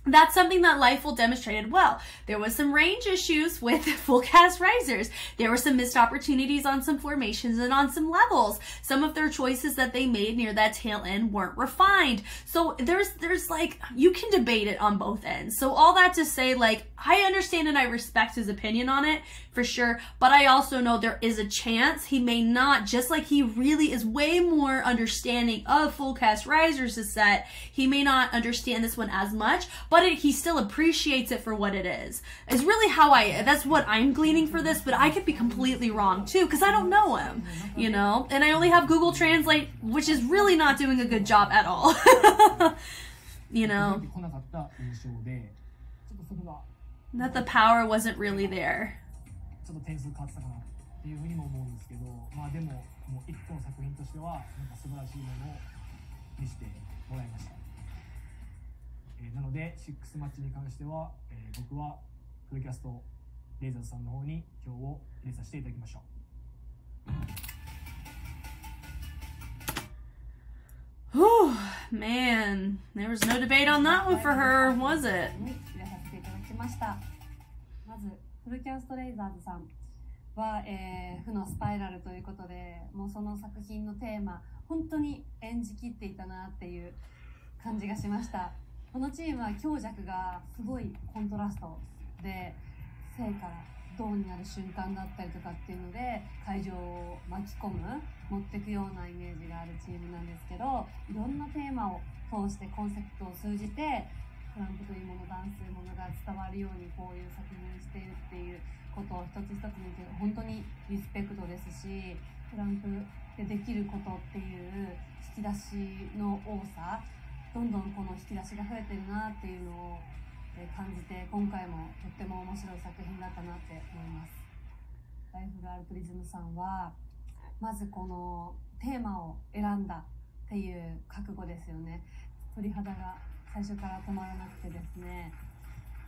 That's something that LIFULL demonstrated well. There was some range issues with FULLCAST RAISERZ. There were some missed opportunities on some formations and on some levels. Some of their choices that they made near that tail end weren't refined. So there's like, you can debate it on both ends. So all that to say, like, I understand and I respect his opinion on it for sure, but I also know there is a chance he may not, just like he really is way more understanding of FULLCAST RAISERZ's set, he may not understand this one as much, but he still appreciates it for what it is really how that's what I'm gleaning for this, but I could be completely wrong too, because I don't know him, you know, and I only have Google Translate, which is really not doing a good job at all. You know, that the power wasn't really there. ちょっと点数変わってたかなっていうふうにも思うんですけど、まあでももう一個の作品としてはなんか素晴らしいものを見せてもらいました。なので6マッチに関しては、僕はフルキャストレイザーズさんの方に票を入れさせていただきましょう。Whew, man, there was no debate on that one for her, was it? 入れさせていただきました。まずフルキャストレイザーズさんは、負のスパイラルということで、もうその作品のテーマ本当に演じきっていたなっていう感じがしました。このチームは強弱がすごいコントラストで、生から動になる瞬間だったりとかっていうので会場を巻き込む、持っていくようなイメージがあるチームなんですけど、いろんなテーマを通してコンセプトを通じてトランプというもの、ダンスというものが伝わるようにこういう作品にしているっていうことを一つ一つに本当にリスペクトですし、トランプでできることっていう引き出しの多さ、どんどんこの引き出しが増えてるなっていうのを感じて、今回もとっても面白い作品だったなって思います。ライフルアルトリズムさんはまずこのテーマを選んだっていう覚悟ですよね。鳥肌が最初から止まらなくてですね、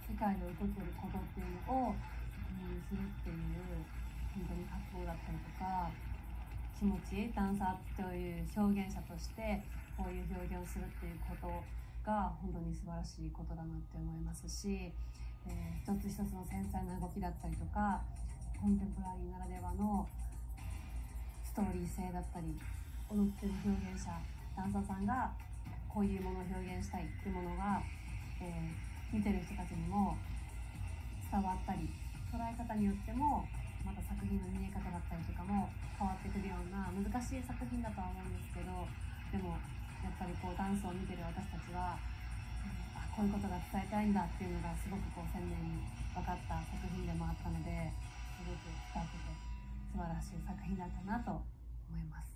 世界で起こっていることっていうのを確認するっていう本当に覚悟だったりとか、気持ち、ダンサーという表現者としてこういう表現をするっていうことが本当に素晴らしいことだなって思いますし、一つ一つの繊細な動きだったりとか、コンテンポラリーならではのストーリー性だったり、踊ってる表現者、ダンサーさんがこういうものを表現したいっていうものが、見てる人たちにも伝わったり、捉え方によってもまた作品の見え方だったりとかも変わってくるような難しい作品だとは思うんですけど、でもやっぱりこうダンスを見てる私たちは、こういうことが伝えたいんだっていうのがすごくこう鮮明に分かった作品でもあったので、すごく伝わってて素晴らしい作品だったなと思います。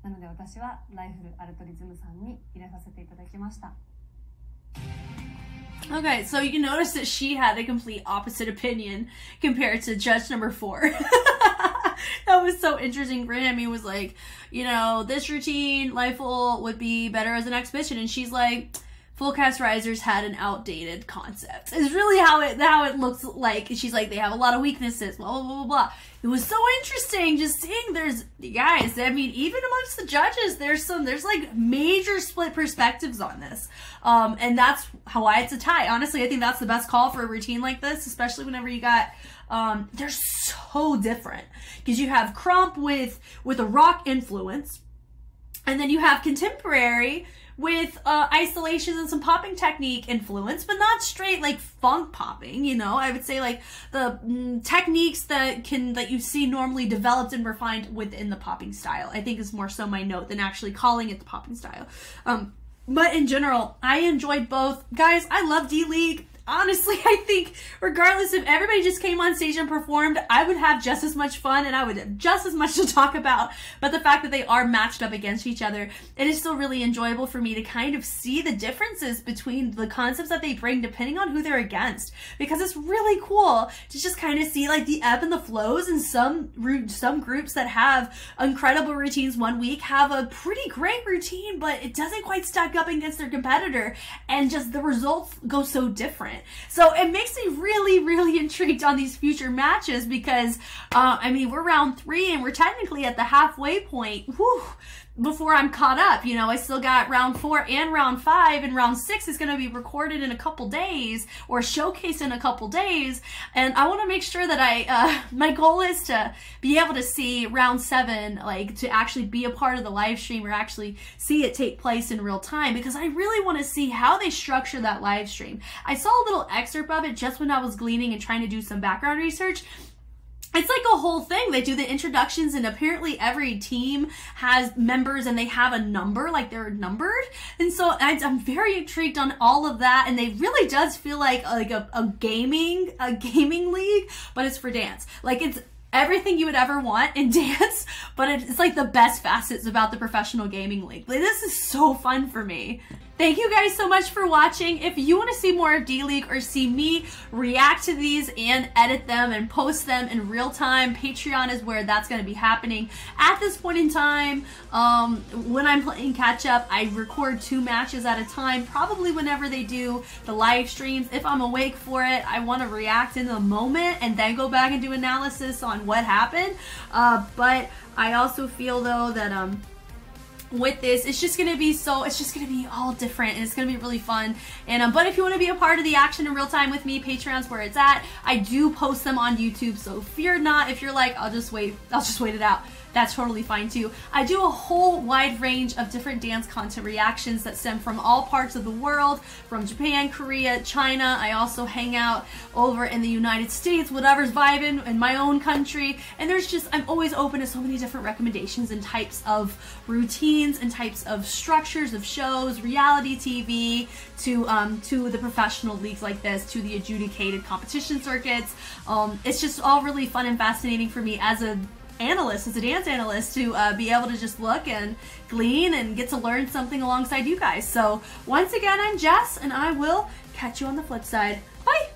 なので私はライフルアルトリズムさんに入れさせていただきました。Okay, so you notice that she had a complete opposite opinion compared to judge number 4. That was so interesting. Brittany was like, you know, this routine, LIFULL, would be better as an exhibition. And she's like, FULLCAST RAISERZ had an outdated concept. It's really how it looks like. She's like, they have a lot of weaknesses, blah, blah, blah, blah, blah. It was so interesting just seeing guys, I mean, even amongst the judges, there's like major split perspectives on this. And that's why it's a tie. Honestly, I think that's the best call for a routine like this, especially whenever you got, they're so different. Because you have Crump with a rock influence, and then you have contemporary with isolations and some popping technique influence, but not straight like funk popping, you know. I would say like the techniques that you see normally developed and refined within the popping style, I think is more so my note than actually calling it the popping style. But in general, I enjoyed both. Guys, I love D.LEAGUE. Honestly, I think regardless if everybody just came on stage and performed, I would have just as much fun and I would have just as much to talk about. But the fact that they are matched up against each other, it is still really enjoyable for me to kind of see the differences between the concepts that they bring depending on who they're against. Because it's really cool to just kind of see like the ebb and the flows, and some groups that have incredible routines one week have a pretty great routine, but it doesn't quite stack up against their competitor, and just the results go so different. So it makes me really, really intrigued on these future matches because, I mean, we're round 3 and we're technically at the halfway point. Whew, before I'm caught up, you know, I still got round 4 and round 5, and round 6 is going to be recorded in a couple days or showcased in a couple days. And I want to make sure that my goal is to be able to see round 7, like to actually be a part of the live stream or actually see it take place in real time, because I really want to see how they structure that live stream. I saw a little excerpt of it just when I was gleaning and trying to do some background research. It's like a whole thing. They do the introductions, and apparently every team has members and they have a number, like they're numbered. And so I'm very intrigued on all of that. And it really does feel like a gaming league, but it's for dance. Like it's everything you would ever want in dance, but it's like the best facets about the professional gaming league. Like, this is so fun for me. Thank you guys so much for watching. If you want to see more of D.LEAGUE or see me react to these and edit them and post them in real time, Patreon is where that's going to be happening. At this point in time, when I'm playing catch up, I record 2 matches at a time, probably whenever they do the live streams. If I'm awake for it, I want to react in the moment and then go back and do analysis on what happened. But I also feel though that with this, it's just gonna be all different, and it's gonna be really fun. And but if you want to be a part of the action in real time with me, Patreon's where it's at. I do post them on YouTube, so fear not. If you're like, I'll just wait it out, that's totally fine too. I do a whole wide range of different dance content reactions that stem from all parts of the world, from Japan, Korea, China. I also hang out over in the United States, whatever's vibing in my own country. And I'm always open to so many different recommendations and types of routines and types of structures of shows, reality TV, to the professional leagues like this, to the adjudicated competition circuits. It's just all really fun and fascinating for me as a analyst, as a dance analyst, to be able to just look and glean and get to learn something alongside you guys. So once again, I'm Jess, and I will catch you on the flip side. Bye!